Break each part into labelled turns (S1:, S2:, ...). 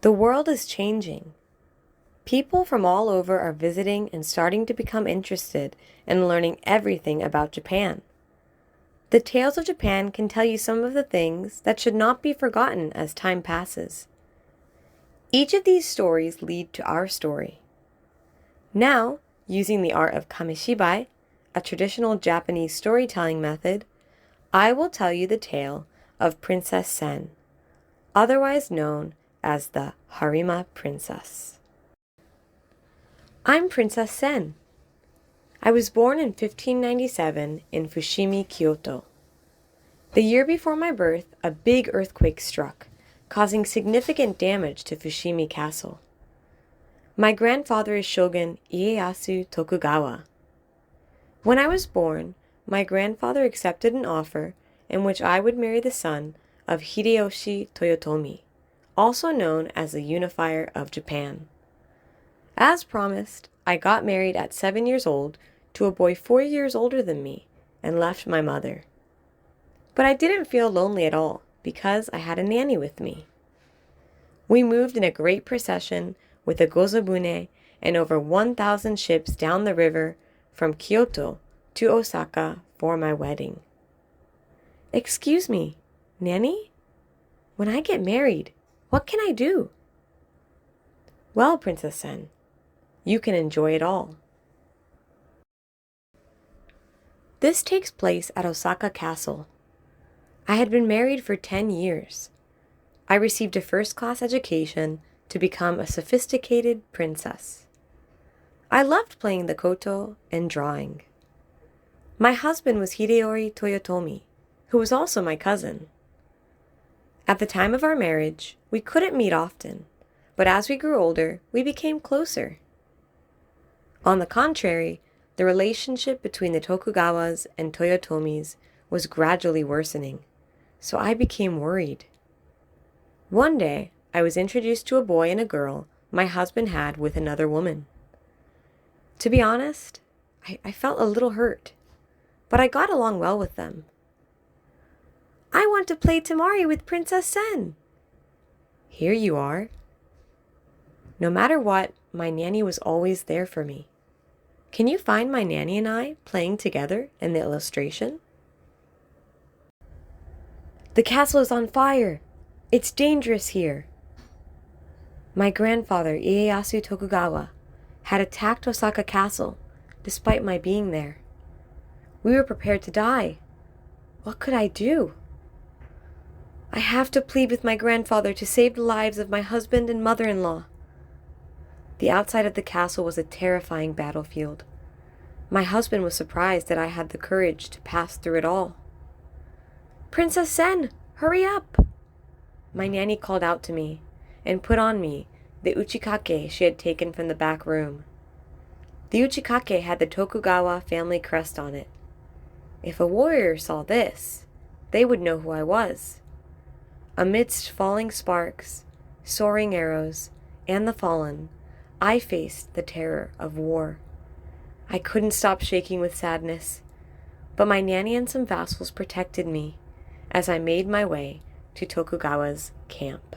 S1: The world is changing. People from all over are visiting and starting to become interested in learning everything about Japan. The Tales of Japan can tell you some of the things that should not be forgotten as time passes. Each of these stories lead to our story. Now, using the art of kameshibai, a traditional Japanese storytelling method, I will tell you the tale of Princess Sen, otherwise known as the Harima Princess. I'm Princess Sen. I was born in 1597 in Fushimi, Kyoto. The year before my birth, a big earthquake struck, causing significant damage to Fushimi Castle. My grandfather is Shogun Ieyasu Tokugawa. When I was born, my grandfather accepted an offer in which I would marry the son of Hideyoshi Toyotomi, also known as the Unifier of Japan. As promised, I got married at 7 years old to a boy 4 years older than me and left my mother. But I didn't feel lonely at all because I had a nanny with me. We moved in a great procession with a gozobune and over 1,000 ships down the river from Kyoto to Osaka for my wedding. Excuse me, nanny? When I get married, what can I do? Well, Princess Sen, you can enjoy it all. This takes place at Osaka Castle. I had been married for 10 years. I received a first-class education to become a sophisticated princess. I loved playing the koto and drawing. My husband was Hideyori Toyotomi, who was also my cousin. At the time of our marriage, we couldn't meet often, but as we grew older, we became closer. On the contrary, the relationship between the Tokugawas and Toyotomis was gradually worsening, so I became worried. One day, I was introduced to a boy and a girl my husband had with another woman. To be honest, I felt a little hurt, but I got along well with them. I want to play Tamari with Princess Sen. Here you are. No matter what, my nanny was always there for me. Can you find my nanny and I playing together in the illustration? The castle is on fire. It's dangerous here. My grandfather, Ieyasu Tokugawa, had attacked Osaka Castle, despite my being there. We were prepared to die. What could I do? I have to plead with my grandfather to save the lives of my husband and mother-in-law. The outside of the castle was a terrifying battlefield. My husband was surprised that I had the courage to pass through it all. Princess Sen, hurry up! My nanny called out to me and put on me the uchikake she had taken from the back room. The uchikake had the Tokugawa family crest on it. If a warrior saw this, they would know who I was. Amidst falling sparks, soaring arrows, and the fallen, I faced the terror of war. I couldn't stop shaking with sadness, but my nanny and some vassals protected me as I made my way to Tokugawa's camp.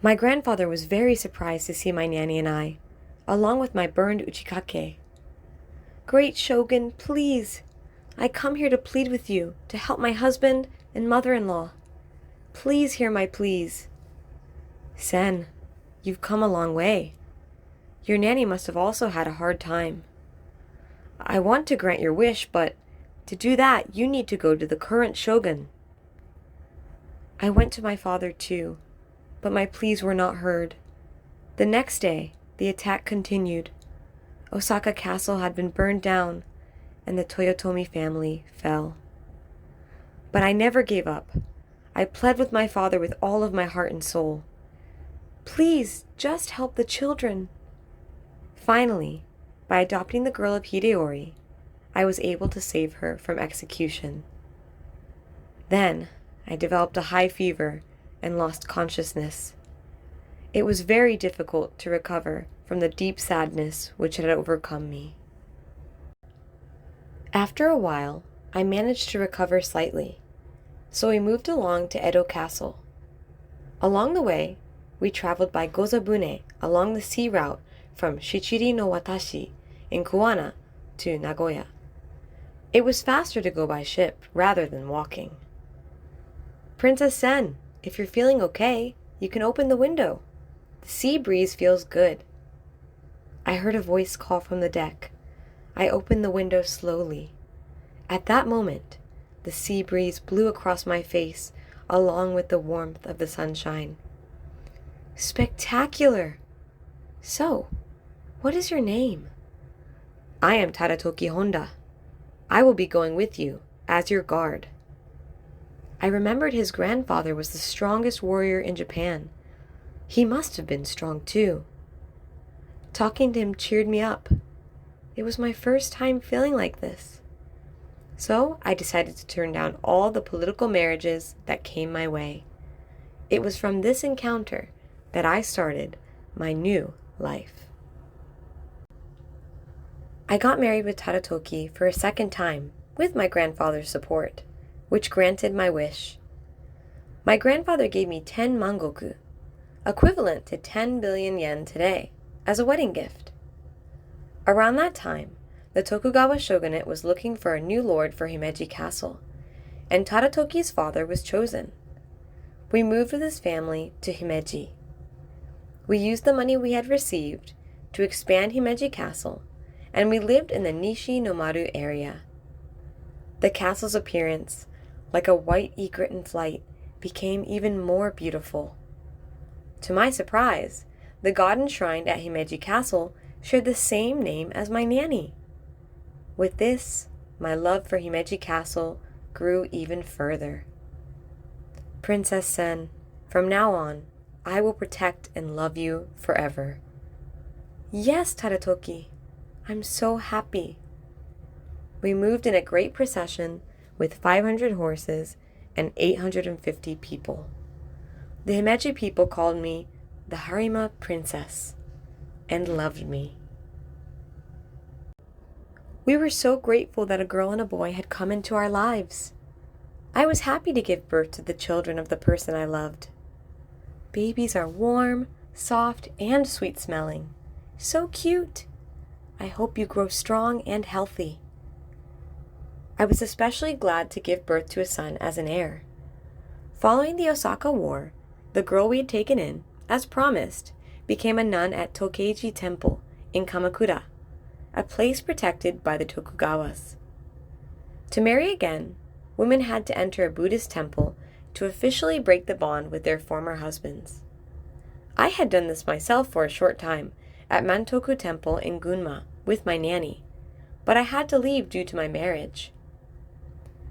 S1: My grandfather was very surprised to see my nanny and I, along with my burned uchikake. Great Shogun, please, I come here to plead with you to help my husband and mother-in-law. Please hear my pleas. Sen, you've come a long way. Your nanny must have also had a hard time. I want to grant your wish, but to do that, you need to go to the current shogun. I went to my father too, but my pleas were not heard. The next day, the attack continued. Osaka Castle had been burned down, and the Toyotomi family fell. But I never gave up. I pled with my father with all of my heart and soul. Please, just help the children. Finally, by adopting the girl of Hideyori, I was able to save her from execution. Then, I developed a high fever and lost consciousness. It was very difficult to recover from the deep sadness which had overcome me. After a while, I managed to recover slightly, so we moved along to Edo Castle. Along the way, we traveled by Gozabune along the sea route from Shichiri no Watashi in Kuwana to Nagoya. It was faster to go by ship rather than walking. Princess Sen, if you're feeling okay, you can open the window. The sea breeze feels good. I heard a voice call from the deck. I opened the window slowly. At that moment, the sea breeze blew across my face along with the warmth of the sunshine. Spectacular! So, what is your name? I am Tadatoki Honda. I will be going with you as your guard. I remembered his grandfather was the strongest warrior in Japan. He must have been strong too. Talking to him cheered me up. It was my first time feeling like this. So I decided to turn down all the political marriages that came my way. It was from this encounter that I started my new life. I got married with Tadatoki for a second time with my grandfather's support, which granted my wish. My grandfather gave me 10 mangoku, equivalent to 10 billion yen today, as a wedding gift. Around that time, the Tokugawa shogunate was looking for a new lord for Himeji Castle, and Tadatoki's father was chosen. We moved with his family to Himeji. We used the money we had received to expand Himeji Castle, and we lived in the Nishi no Maru area. The castle's appearance, like a white egret in flight, became even more beautiful. To my surprise, the god enshrined at Himeji Castle shared the same name as my nanny. With this, my love for Himeji Castle grew even further. Princess Sen, from now on, I will protect and love you forever. Yes, Tadatoki, I'm so happy. We moved in a great procession with 500 horses and 850 people. The Himeji people called me the Harima Princess and loved me. We were so grateful that a girl and a boy had come into our lives. I was happy to give birth to the children of the person I loved. Babies are warm, soft, and sweet-smelling. So cute. I hope you grow strong and healthy. I was especially glad to give birth to a son as an heir. Following the Osaka War, the girl we had taken in, as promised, became a nun at Tokeiji Temple in Kamakura, a place protected by the Tokugawas. To marry again, women had to enter a Buddhist temple to officially break the bond with their former husbands. I had done this myself for a short time at Mantoku Temple in Gunma with my nanny, but I had to leave due to my marriage.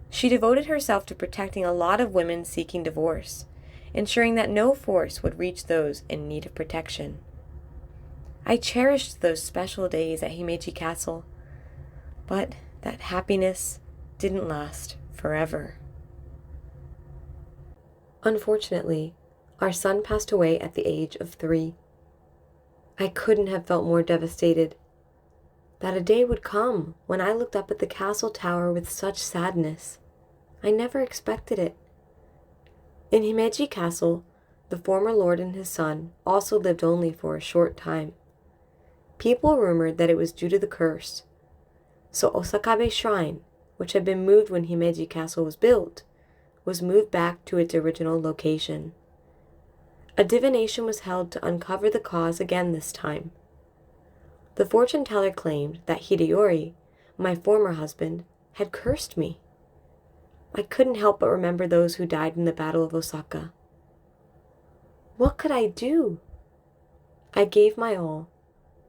S1: She devoted herself to protecting a lot of women seeking divorce, ensuring that no force would reach those in need of protection. I cherished those special days at Himeji Castle, but that happiness didn't last forever. Unfortunately, our son passed away at the age of 3. I couldn't have felt more devastated. That a day would come when I looked up at the castle tower with such sadness. I never expected it. In Himeji Castle, the former lord and his son also lived only for a short time. People rumored that it was due to the curse. So Osakabe Shrine, which had been moved when Himeji Castle was built, was moved back to its original location. A divination was held to uncover the cause again this time. The fortune teller claimed that Hideyori, my former husband, had cursed me. I couldn't help but remember those who died in the Battle of Osaka. What could I do? I gave my all,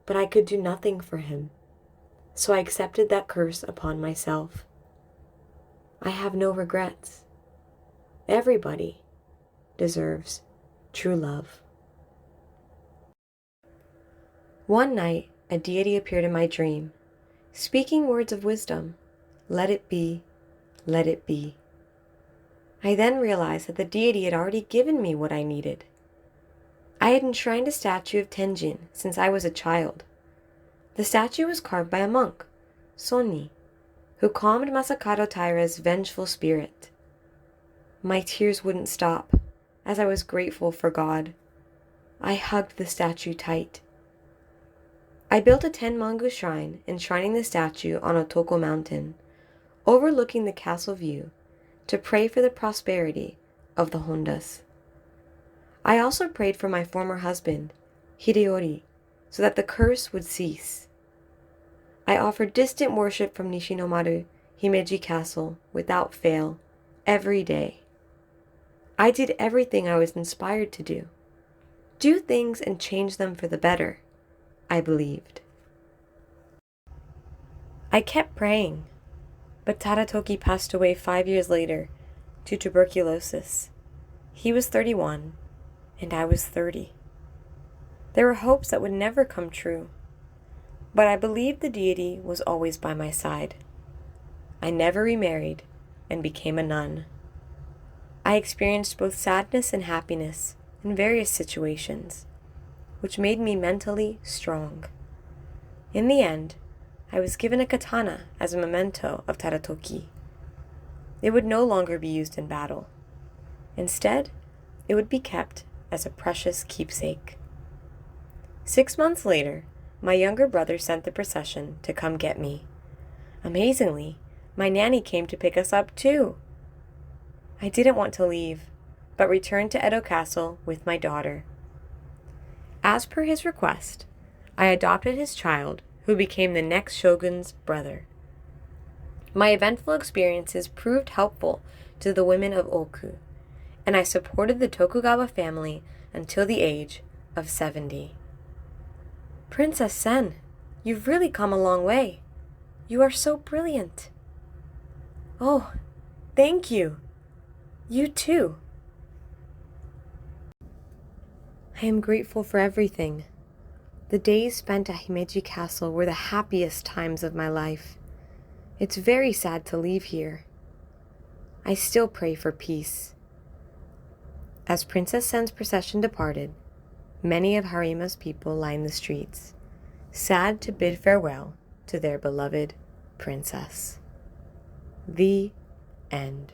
S1: but I could do nothing for him, so I accepted that curse upon myself. I have no regrets. Everybody deserves true love. One night, a deity appeared in my dream, speaking words of wisdom. Let it be, let it be. I then realized that the deity had already given me what I needed. I had enshrined a statue of Tenjin since I was a child. The statue was carved by a monk, Sonni, who calmed Masakado Taira's vengeful spirit. My tears wouldn't stop. as I was grateful for God. I hugged the statue tight. I built a Tenmangu shrine, enshrining the statue on Otoko Mountain, overlooking the castle view, to pray for the prosperity of the Hondas. I also prayed for my former husband, Hideyori, so that the curse would cease. I offered distant worship from Nishinomaru, Himeji Castle, without fail, every day. I did everything I was inspired to do. Do things and change them for the better, I believed. I kept praying, but Tadatoki passed away 5 years later to tuberculosis. He was 31, and I was 30. There were hopes that would never come true, but I believed the deity was always by my side. I never remarried and became a nun. I experienced both sadness and happiness in various situations, which made me mentally strong. In the end, I was given a katana as a memento of Tadatoki. It would no longer be used in battle. Instead, it would be kept as a precious keepsake. 6 months later, my younger brother sent the procession to come get me. Amazingly, my nanny came to pick us up too. I didn't want to leave, but returned to Edo Castle with my daughter. As per his request, I adopted his child, who became the next shogun's brother. My eventful experiences proved helpful to the women of Oku, and I supported the Tokugawa family until the age of 70. Princess Sen, you've really come a long way. You are so brilliant. Oh, thank you. You too. I am grateful for everything. The days spent at Himeji Castle were the happiest times of my life. It's very sad to leave here. I still pray for peace. As Princess Sen's procession departed, many of Harima's people lined the streets, sad to bid farewell to their beloved princess. The end.